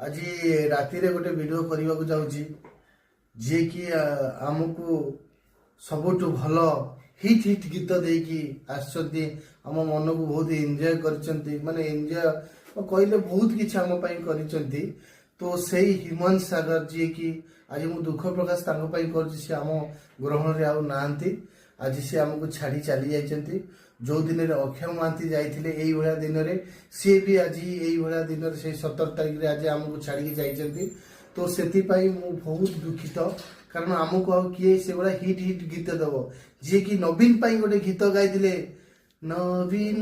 आज राति रे गोटे वीडियो करने को जाऊँगी जी कि आमको सबुठ भल हिट हिट गीत देकी आसछंती आम मन को बहुत एंजॉय करछंती माने एंजॉय कहले बहुत किछि आम पई करछंती। तो सेही हिमन सागर जी कि आज मु दुख प्रकाश तांको पई करछि से आम ग्रहण रे आउ नांती आज से आमको छाड़ी चली जाइछंती। जो दिन रे अक्षय महांती जाइथिले एई भला दिन रे से भी आज एई भला दिन रे से 17 तारिख रे आज आमको छाड़ी जाइछंती। तो सेति पई मु बहुत दुखित कारण आमको आ किए से बड़ा हिट हिट गीत दब जी कि नवीन पाई गोटे गीत गाइथिले नवीन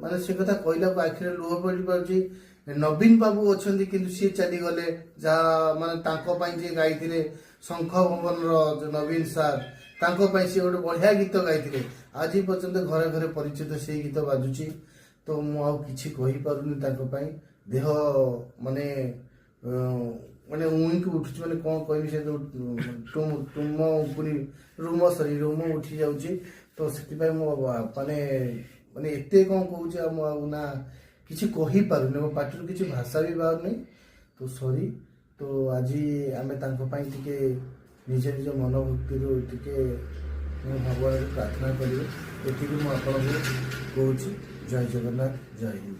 माने से कथा कहला को आखिरे लुह पड़ी पाउची। नवीन बाबू अच्छी किंतु सी चली गले जहाँ माने तांको पाई जे गाइथिले शंख भवन रो नवीन सार तांको पाई से गोटे बढ़िया गीत गाइथिले आज पर्यंत घरे घरे परिचित से गीत बाजुची। तो मु आ किछि कहि पारुनी तांको पाई देह माने माने उइक उठुची माने कोन कहबी से तुम पूरी रूम सरी रूम उठी जाउची। तो सेति पाई मु माने माने एते कोन कहूची मु ना किसी कही पारुनी मो पाटिर किसी भाषा भी बाहर नहीं। तो सॉरी। तो आज आम टे निज निज मनोभक्ति टे भगवान प्रार्थना करेंगे ये मुझे कहूँ। जय जगन्नाथ जय हिंद।